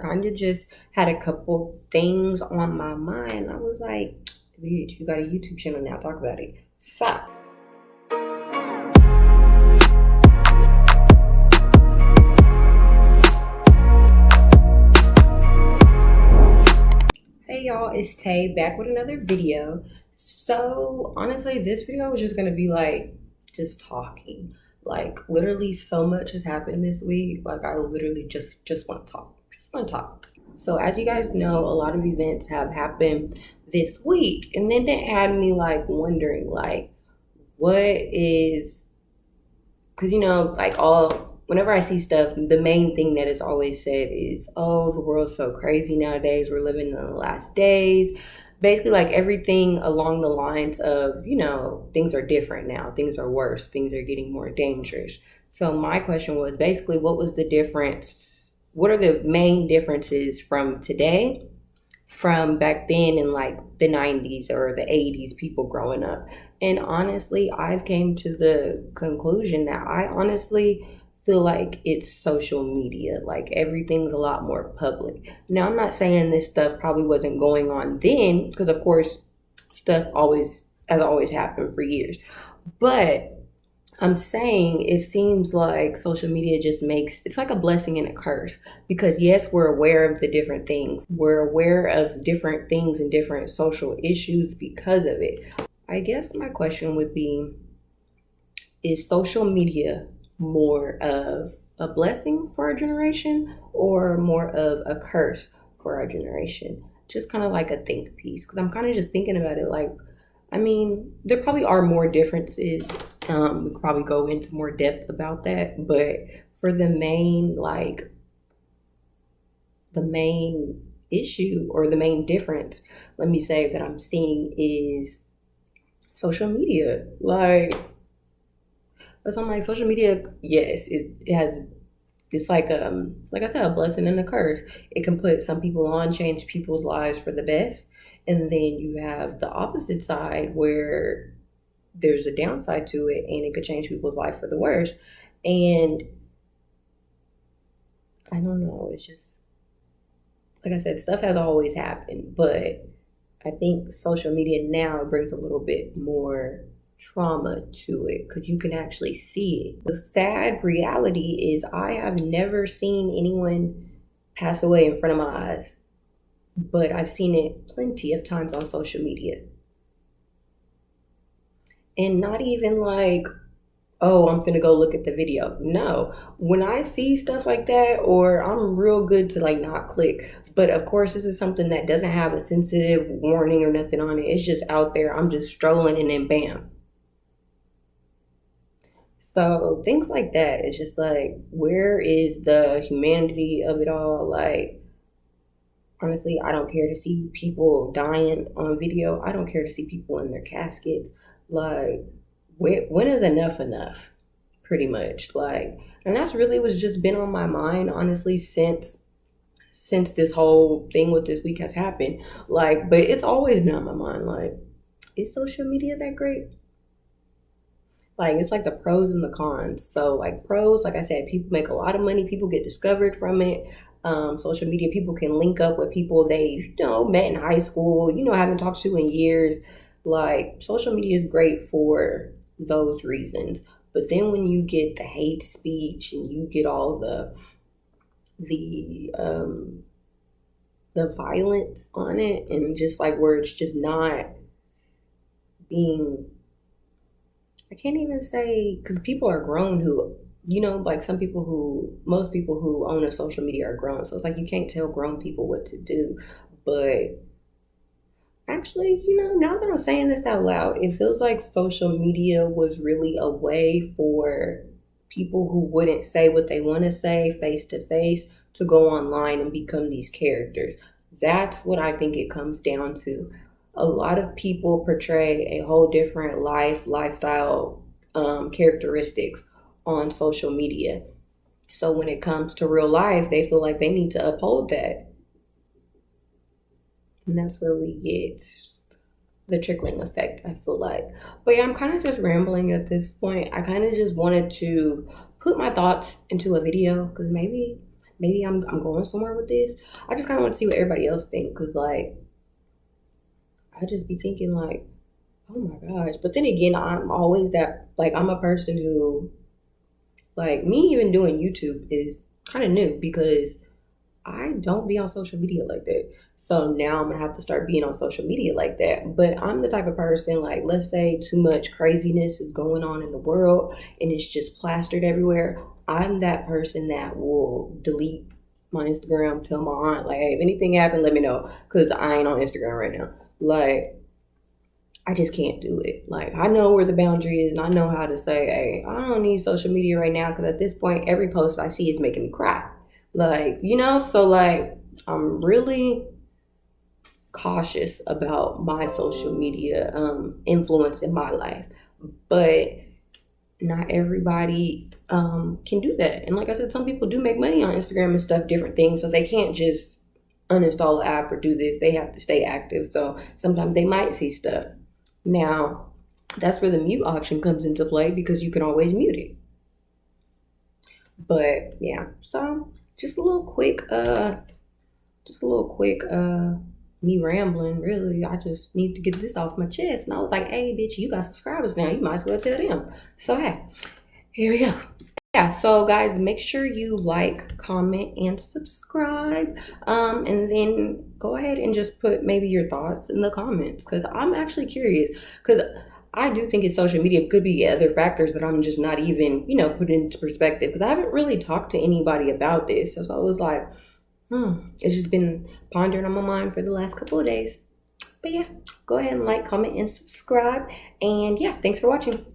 kind of just had a couple things on my mind. I was like, bitch, you got a YouTube channel now, talk about it. So, hey y'all, it's Tay back with another video. So honestly, this video was just gonna be like just talking. Like literally so much has happened this week. Like I literally just want to talk. Just want to talk. So as you guys know, a lot of events have happened this week. And then it had me like wondering like what is, because like whenever I see stuff, the main thing that is always said is, oh, the world's so crazy nowadays, we're living in the last days. Basically like everything along the lines of, things are different now, things are worse, things are getting more dangerous. So my question was basically, what was the difference, what are the main differences from today, from back then in like the 90s or the 80s, people growing up? And honestly, I've came to the conclusion that I honestly feel like it's social media. Like everything's a lot more public. Now, I'm not saying this stuff probably wasn't going on then, because of course stuff always has always happened for years. But I'm saying it seems like social media just makes it's like a blessing and a curse, because yes, we're aware of the different things. We're aware of different things and different social issues because of it. I guess my question would be, is social media more of a blessing for our generation or more of a curse for our generation? Just kind of like a think piece, because I'm kind of just thinking about it like, I mean, there probably are more differences. We could probably go into more depth about that. But for the main issue or the main difference, let me say that I'm seeing is social media. Like, so I'm like, social media, yes, it's like I said, a blessing and a curse. It can put some people on, change people's lives for the best. And then you have the opposite side where there's a downside to it and it could change people's life for the worse. And I don't know, it's just, like I said, stuff has always happened, but I think social media now brings a little bit more trauma to it because you can actually see it. The sad reality is I have never seen anyone pass away in front of my eyes, but I've seen it plenty of times on social media. And not even like, oh, I'm finna go look at the video. No, when I see stuff like that, or I'm real good to like not click. But of course, this is something that doesn't have a sensitive warning or nothing on it. It's just out there. I'm just strolling and then bam. So things like that, it's just like, where is the humanity of it all? Like, honestly, I don't care to see people dying on video. I don't care to see people in their caskets. Like, when is enough enough? Pretty much. Like, and that's really what's just been on my mind, honestly, since this whole thing with this week has happened. Like, but it's always been on my mind. Like, is social media that great? Like, it's like the pros and the cons. So like pros, like I said, people make a lot of money, people get discovered from it. Social media, people can link up with people they met in high school, haven't talked to in years. Like, social media is great for those reasons. But then when you get the hate speech and you get all the violence on it, and just like where it's just not being, I can't even say, because people are grown who, like most people who own a social media are grown. So it's like you can't tell grown people what to do. But actually, now that I'm saying this out loud, it feels like social media was really a way for people who wouldn't say what they want to say face to face to go online and become these characters. That's what I think it comes down to. A lot of people portray a whole different lifestyle, characteristics on social media. So when it comes to real life, they feel like they need to uphold that. And that's where we get the trickling effect, I feel like. But yeah, I'm kind of just rambling at this point. I kind of just wanted to put my thoughts into a video because maybe maybe I'm going somewhere with this. I just kind of want to see what everybody else thinks, because like I just be thinking like, oh my gosh. But then again, I'm always that, like, I'm a person who, like, me even doing YouTube is kind of new because I don't be on social media like that. So now I'm gonna have to start being on social media like that. But I'm the type of person, like, let's say too much craziness is going on in the world and it's just plastered everywhere. I'm that person that will delete my Instagram, tell my aunt, like, hey, if anything happened, let me know. Cause I ain't on Instagram right now. Like, I just can't do it. Like, I know where the boundary is and I know how to say, hey, I don't need social media right now, because at this point, every post I see is making me cry. Like, so like, I'm really cautious about my social media influence in my life. But not everybody can do that. And like I said, some people do make money on Instagram and stuff, different things. So they can't just uninstall an app or do this. They have to stay active. So sometimes they might see stuff. Now, that's where the mute option comes into play, because you can always mute it. But yeah, so just a little quick, me rambling. Really, I just need to get this off my chest. And I was like, hey, bitch, you got subscribers now. You might as well tell them. So hey, here we go. Yeah, so guys, make sure you like, comment, and subscribe. And then go ahead and just put maybe your thoughts in the comments, because I'm actually curious. Because I do think it's social media. It could be other factors that I'm just not even, put into perspective. Because I haven't really talked to anybody about this. So I was like, it's just been pondering on my mind for the last couple of days. But yeah, go ahead and like, comment, and subscribe. And yeah, thanks for watching.